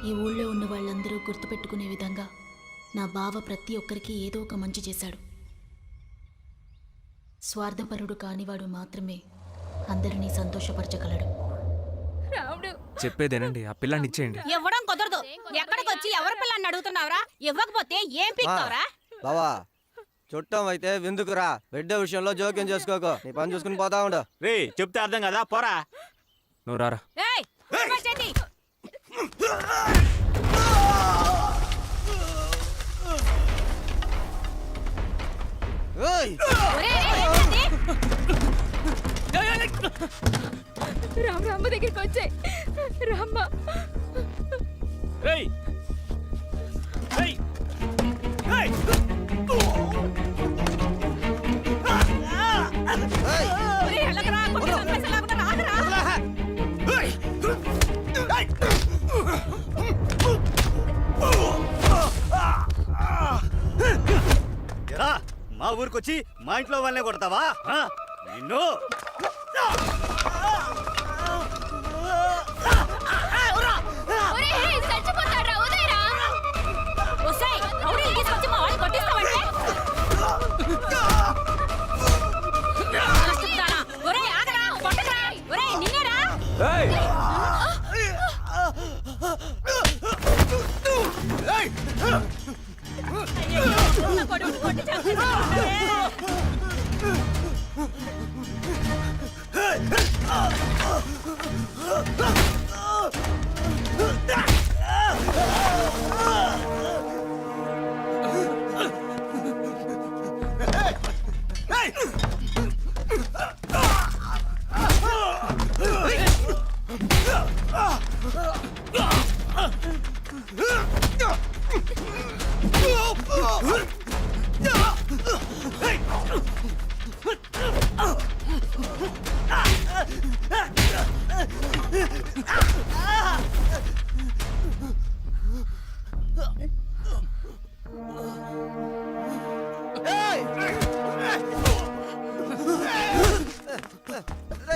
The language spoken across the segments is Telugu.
ఈ ఊళ్ళో ఉన్న వాళ్ళందరూ గుర్తుపెట్టుకునే విధంగా నా బావ ప్రతి ఒక్కరికి ఏదో ఒక మంచి చేశాడు. స్వార్థపరుడు కానివాడు మాత్రమే అందరినీ సంతోషపరచగలడు. చెప్పేదేనండి, ఆ పిల్లాన్ని ఇచ్చేయండి. ఇవ్వడం కుదరదు. ఎక్కడికి వచ్చి ఎవరి పిల్లాన్ని అడుగుతున్నావురా? ఇవ్వకపోతే ఏం పిక్తావురా? బావా చుట్టం అయితే విందుకురా, బిడ్డ విషయంలో జోక్యం చేసుకోకు, నీ పని చూసుకుని పోతా ఉండు. రే చెప్తే అర్థం కదా, పోరా. నువ్వు రారా. ఏయ్, చేతి. రామ్మ దగ్గరికి వచ్చాయి. రామ్మ రేయ్ రేయ్ రేయ్ మా ఊరికొచ్చి మా ఇంట్లో వాళ్ళనే కొడతావా? నిన్ను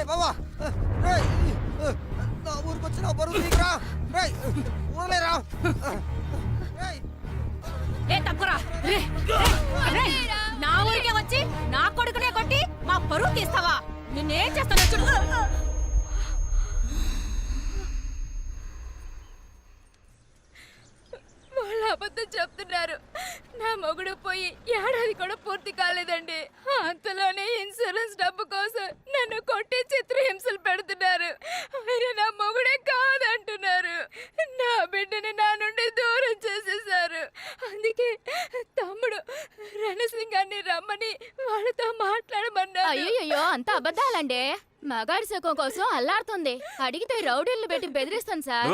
బావా నా ఊరికొచ్చి నా బరువు తీకురా. వదిలేరా. నా ఊరికే వచ్చి నా కొడుకునే కొట్టి మా పరువు తీస్తావా? నిన్నేం చేస్తాను చూడు. వాళ్ళు అబద్ధం చెప్తున్నారు. నా మొగుడు పోయి ఏడాది కూడా పూర్తి కాలేదండి. అంతలోనే ఇన్సూరెన్స్ డబ్బు కోసం నన్ను కొట్టి చిత్రహింసలు పెడుతున్నారు. ఆయన నా మొగుడే కాదంటున్నారు. నా బిడ్డని నా నుండి దూరం చేసేశారు. అందుకే తమ్ముడు రణసింగాన్ని రమ్మని వాళ్ళతో మాట్లాడమన్నారు. అయ్యో అంత అబద్ధాలండి. మగాడి సుఖం కోసం అల్లాడుతుంది. అడిగితే రౌడీలు పెట్టి బెదిరిస్తాను సార్.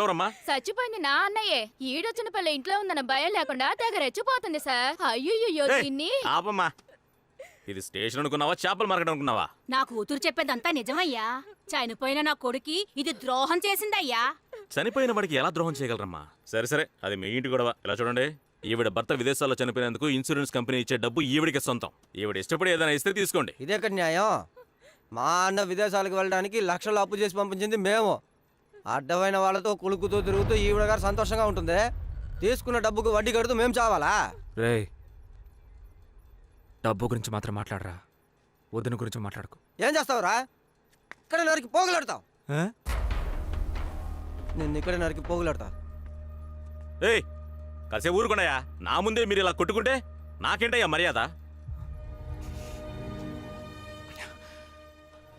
చచ్చిపోయింది నా అన్నయ్యే. ఈడొచ్చిన పిల్ల ఇంట్లో ఉందన్న భయం లేకుండా తెగ రెచ్చిపోతుంది సార్. అయ్యో దీన్ని ఆపమ్మా. ఇది స్టేషన్ అనుకున్నావా, చేపల మార్కెట్ అనుకున్నావా? నా కూతురు చెప్పేదంతా నిజమయ్యా. చనిపోయిన నా కొడుకి ఇది ద్రోహం చేసిందయ్యా. చనిపోయిన వాడికి ఎలా ద్రోహం చేయగలరమ్మా? సరే సరే, అది మీ ఇంటి గొడవ. ఇలా చూడండి, ఈవిడ భర్త విదేశాల్లో చనిపోయినందుకు ఇన్సూరెన్స్ కంపెనీ ఇచ్చే డబ్బు ఈవిడికి సొంతం. ఈవిడ ఇష్టపడి ఏదైనా ఇస్తే తీసుకోండి. ఇదేక్కడ న్యాయం? మా అన్న విదేశాలకు వెళ్ళడానికి లక్షలు అప్పు చేసి పంపించింది మేము. అడ్డమైన వాళ్ళతో కులుకుతూ తిరుగుతూ ఈవిడ గారు సంతోషంగా ఉంటుంది. తీసుకున్న డబ్బుకు వడ్డీ కడుతూ మేము చావాలా? రే, డబ్బు గురించి మాత్రం మాట్లాడరా, వదిన గురించి మాట్లాడుకో. ఏం చేస్తావురా? ఇక్కడ నరికి పోగులాడతావు. నిన్ను ఇక్కడ నరికి పోగులాడతా. ఏయ్, కాసే ఊరుకున్నాయా? నా ముందే మీరు ఇలా కొట్టుకుంటే నాకేంటయ్యా మర్యాద?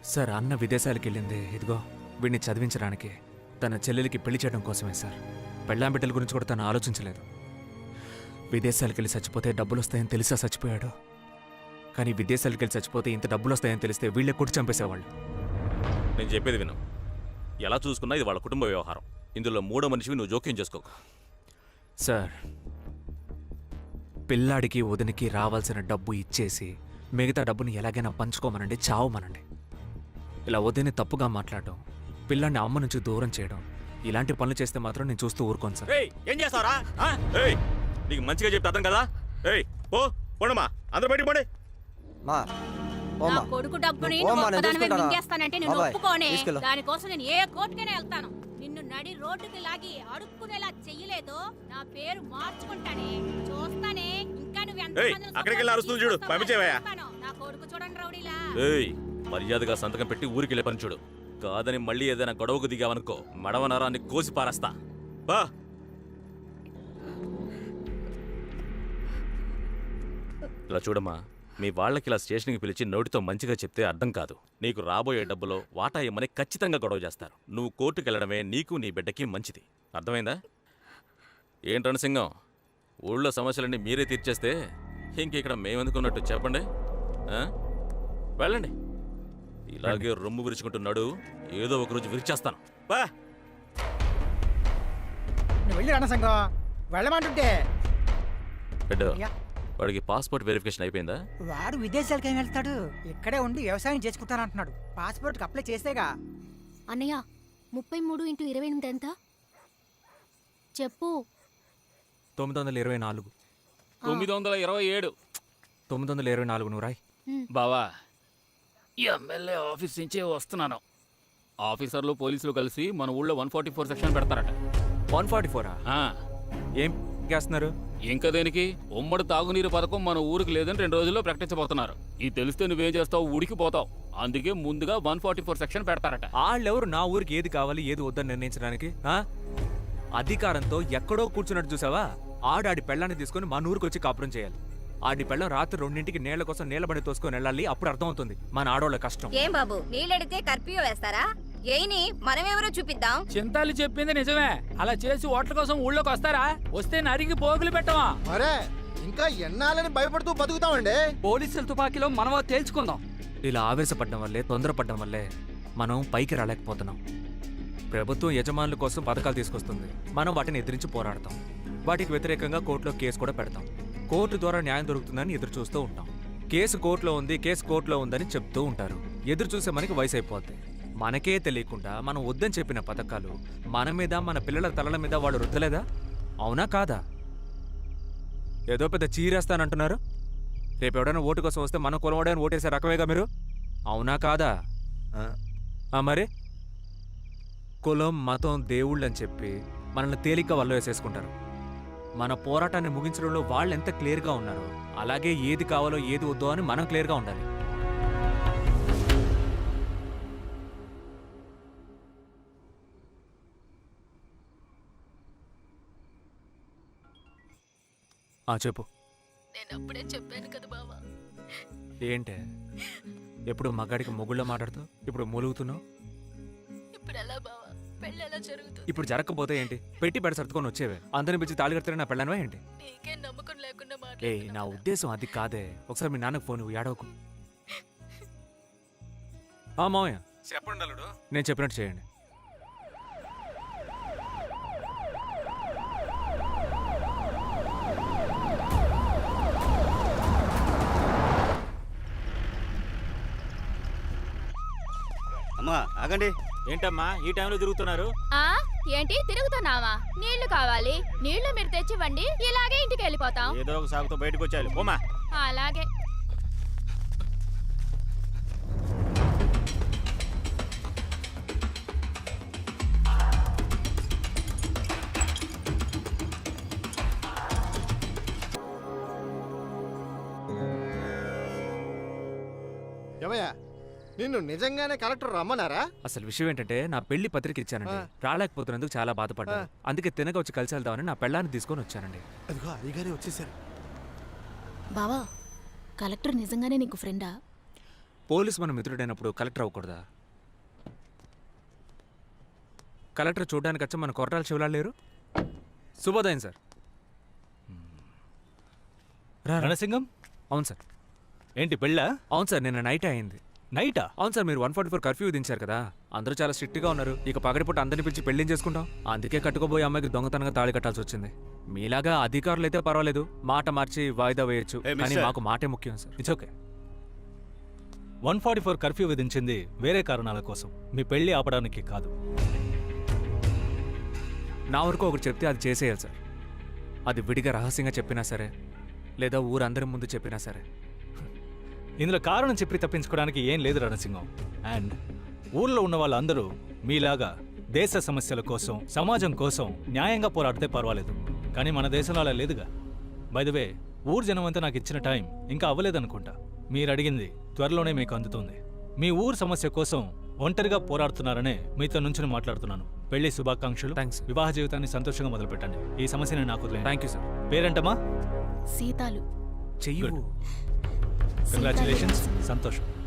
సార్, అన్న విదేశాలకు వెళ్ళింది ఇదిగో వీడిని చదివించడానికి, తన చెల్లెలికి పెళ్లి చేయడం కోసమే సార్. పెళ్ళాం బిడ్డల గురించి కూడా తను ఆలోచించలేదు. విదేశాలకు వెళ్ళి చచ్చిపోతే డబ్బులు వస్తాయని తెలిసా చచ్చిపోయాడు. కానీ విదేశాలకు వెళ్ళి చచ్చిపోతే ఇంత డబ్బులు వస్తాయని తెలిస్తే వీళ్ళే కొట్టి చంపేసేవాళ్ళు. నేను చెప్పేది విను. ఎలా చూసుకున్నా ఇది వాళ్ళ కుటుంబ వ్యవహారం. ఇందులో మూడో మనిషివి నువ్వు జోక్యం చేసుకోకు. సార్, పిల్లాడికి వదినికి రావాల్సిన డబ్బు ఇచ్చేసి మిగతా డబ్బుని ఎలాగైనా పంచుకోమనండి, చావమనండి. ఇలా వదిని తప్పుగా మాట్లాడడం, పిల్లాడిని అమ్మ నుంచి దూరం చేయడం, ఇలాంటి పనులు చేస్తే మాత్రం నేను చూస్తూ ఊరుకోను సార్. ఏం చేస్తావరా? నీకు మంచిగా చెప్తే అర్థం కదా? పోండమ్మా, అందరూ బయటికి పోండి. నా కొడుకు డబ్బుని మింగేస్తానంటే నిన్ను ఒప్పుకోనే. దానికోసం నేను ఏ కోర్టుకైనా వెళ్తాను. నిన్ను నడి రోడ్డుకి లాగి అడుక్కునేలా చెయ్యలేదు నా పేరు మార్చుకుంటానే చూస్తానే ఇంకా నువ్వు ఏయ్, అక్కడికి వెళ్ళి అరుస్తుంది చూడు, పంపించేవయ్యా. నా కొడుకు చూడండి రౌడీలా. ఏయ్, మర్యాదగా సంతకం పెట్టి ఊరికి వెళ్ళే పని చూడు. కాదని మళ్ళీ ఏదైనా గొడవకు దిగావనుకో మడవ నరాన్ని కోసి పారేస్తా. బా ఇలా చూడమ్మా, మీ వాళ్ళకి ఇలా స్టేషన్కి పిలిచి నోటితో మంచిగా చెప్తే అర్థం కాదు. నీకు రాబోయే డబ్బులో వాటా ఇమ్మని ఖచ్చితంగా గొడవ చేస్తారు. నువ్వు కోర్టుకు వెళ్ళడమే నీకు నీ బిడ్డకి మంచిది. అర్థమైందా? ఏంటి రణసింగం, ఊళ్ళో సమస్యలన్నీ మీరే తీర్చేస్తే ఇంక ఇక్కడ మేమెందుకున్నట్టు చెప్పండి. ఆ? వెళ్ళండి. ఇలాగే రొమ్ము విరుచుకుంటున్నాడు, ఏదో ఒకరోజు విరిచేస్తాను. బా నువ్వు వెళ్ళి రణసంగం వెళ్ళమంటుంటే బిడ్డ, అయ్యా. వాడికి పాస్పోర్ట్ వెరిఫికేషన్ అయిపోయిందా? వాడు విదేశాలకు ఏం వెళ్తాడు, ఇక్కడే ఉండి వ్యవసాయం చేసుకుంటానంటున్నాడు. పాస్పోర్ట్కి అప్లై చేస్తేగా. అన్నయ్య 33x28 ఎంత చెప్పు. 924. 927. 924 నువ్వు రాయ్. బావా, ఎమ్మెల్యే ఆఫీస్ నుంచే వస్తున్నాను. ఆఫీసర్లు పోలీసులు కలిసి మన ఊళ్ళో 144 సెక్షన్ పెడతారట. 144. ఆ, ఏం చేస్తున్నారు? ఇంకా దేనికి? ఉమ్మడి తాగునీరు పథకం మన ఊరికి లేదని 2 రోజుల్లో ప్రకటించబోతున్నారు. ఇది తెలిస్తే నువ్వేం చేస్తావు? ఉడికిపోతావు. అందుకే ముందుగా 144 సెక్షన్ పెడతారట. వాళ్ళెవరు నా ఊరికి ఏది కావాలి ఏది వద్దని నిర్ణయించడానికి? అధికారంతో ఎక్కడో కూర్చున్నట్టు చూసావా? ఆడాడి పెళ్ళాన్ని తీసుకుని మన ఊరికి వచ్చి కాపురం చేయాలి. ఆడి పెళ్ళం రాత్రి 2ంటికి నీళ్ల కోసం నీళ్ల బండి తోసుకొని వెళ్ళాలి. అప్పుడు అర్థమవుతుంది మన ఆడోళ్ళ కష్టం. ఏం బాబు, నీళ్ళడితే కర్ఫ్యూ వేస్తారా? ఏని మనమెవరో చూపిద్దాం. చింతాలు చెప్పింది నిజమే. అలా చేసి ఓట్ల కోసం ఊళ్ళోకి వస్తారా? వస్తే నరికి పోగులు పెట్టవా? మరే ఇంకా ఎన్నాలని భయపడుతూ బతుకుతామండి. పోలీసుల తుపాకీలో మనమో తేల్చుకుందాం. ఇలా ఆవేశపడడం వల్లే, తొందరపడడం వల్లే మనం పైకి రాలేకపోతున్నాం. ప్రభుత్వం యజమానుల కోసం పథకాలు తీసుకొస్తుంది, మనం వాటిని ఎదిరించి పోరాడతాం. వాటికి వ్యతిరేకంగా కోర్టులో కేసు కూడా పెడతాం. కోర్టు ద్వారా న్యాయం దొరుకుతుందని ఎదురు చూస్తూ ఉంటాం. కేసు కోర్టులో ఉంది, కేసు కోర్టులో ఉందని చెప్తూ ఉంటారు. ఎదురు చూసే మనకి వయసు అయిపోద్ది. మనకే తెలియకుండా మనం వద్దని చెప్పిన పథకాలు మన మీద, మన పిల్లల తలల మీద వాళ్ళు రుద్దలేదా? అవునా కాదా? ఏదో పెద్ద చీరేస్తానంటున్నారు. రేపు ఎవడైనా ఓటు కోసం వస్తే మనం కొలవడానికి ఓటేసే రకమేగా మీరు. అవునా కాదా? మరి కులం, మతం, దేవుళ్ళు అని చెప్పి మనల్ని తేలిక వల్ల వేసేసుకుంటారు. మన పోరాటాన్ని ముగించడంలో వాళ్ళు ఎంత క్లియర్గా ఉన్నారో అలాగే ఏది కావాలో ఏది వద్దో అని మనం క్లియర్గా ఉండాలి. చెప్పు. నేను అప్పుడే చెప్పాను కదా బావా. ఏంటే ఎప్పుడు మగాడికి మొగుళ్ళో మాట్లాడుతావు, ఇప్పుడు మూలుగుతున్నావు? ఇప్పుడు ఎలా బావా? పెళ్ళి ఎలా జరుగుతుంది? ఇప్పుడు జరగకపోతే ఏంటి? పెట్టి బెడ సర్దుకొని వచ్చేవే. అందరిని పిలిచి తాళి కడతారని నా పెళ్ళానువా ఏంటి? నీకే నమ్మకం లేకుండా నా మాట్లాడుతున్నావు. ఉద్దేశం అది కాదే. ఒకసారి మీ నాన్నకు ఫోన్ ఏడవకు. మావయ్య చెప్పండి అల్లుడు. నేను చెప్పినట్టు చేయండి. అమ్మా ఆగండి. ఏంటమ్మా ఈ టైంలో తిరుగుతున్నారు? ఏంటి తిరుగుతున్నావా? నీళ్లు కావాలి. నీళ్లు మీరు తెచ్చివ్వండి, ఇలాగే ఇంటికి వెళ్ళిపోతాం. ఏదో ఒక సాగుతో బయటకు వచ్చారు. ఓమా అలాగే. ఏమయ్యా, నిన్ను నిజంగానే కలెక్టర్ రమ్మన్నారా? అసలు విషయం ఏంటంటే నా పెళ్లి పత్రిక ఇచ్చానండి. రాలేకపోతున్నందుకు చాలా బాధపడ్డాను. అందుకే తినగా వచ్చి కలిసి వెళ్దామని నా పెళ్ళాన్ని తీసుకొని వచ్చానండి. అదిగో అయ్యగారే వచ్చేసారు. బావా, కలెక్టర్ నిజంగానే నీకు ఫ్రెండా? పోలీసు మన మిత్రుడైనప్పుడు కలెక్టర్ అవ్వకూడదా? కలెక్టర్ చూడడానికి వచ్చి మన కొరటాల శివలాలు లేరు. శుభోదయం సార్. రణసింగం, అవును సార్. ఏంటి పెళ్ళా? అవును సార్, నిన్న నైట్ అయింది. నైటా? అవును సార్, మీరు 144 కర్ఫ్యూ విధించారు కదా. అందరూ చాలా స్ట్రిక్ట్గా ఉన్నారు. ఇక పగటిపూట అందరిని పిలిచి పెళ్లిం చేసుకుంటాం. అందుకే కట్టుకోబోయే అమ్మాయికి దొంగతనంగా తాళి కట్టాల్సి వచ్చింది. మీలాగా అధికారులు అయితే పర్వాలేదు, మాట మార్చి వాయిదా వేయొచ్చు. కానీ మాకు మాటే ముఖ్యం సార్. It's okay. 144 కర్ఫ్యూ విధించింది వేరే కారణాల కోసం, మీ పెళ్లి ఆపడానికి కాదు. నా వరకు ఒకటి చెప్తే అది చేసేయాలి సార్. అది విడిగా రహస్యంగా చెప్పినా సరే, లేదా ఊరందరి ముందు చెప్పినా సరే. ఇందులో కారణం చెప్పి తప్పించుకోవడానికి ఏం లేదు రణసింగం. అండ్ ఊర్లో ఉన్న వాళ్ళందరూ మీలాగా దేశ సమస్యల కోసం సమాజం కోసం న్యాయంగా పోరాడితే పర్వాలేదు. కానీ మన దేశంలో అలా లేదుగా. బై ద వే, ఊరు జనమంతా నాకు ఇచ్చిన టైం ఇంకా అవ్వలేదనుకుంటా. మీరు అడిగింది త్వరలోనే మీకు అందుతుంది. మీ ఊరు సమస్య కోసం ఒంటరిగా పోరాడుతున్నారనే మీతో నుంచి మాట్లాడుతున్నాను. పెళ్లి శుభాకాంక్షలు. థ్యాంక్స్. వివాహ జీవితాన్ని సంతోషంగా మొదలుపెట్టండి. ఈ సమస్యని నాకు వదిలేయండి. Thank you sir. పేరేంటమ్మా? సీతాలు. చెయ్యు. కంగ్రాచులేషన్స్. సంతోషం.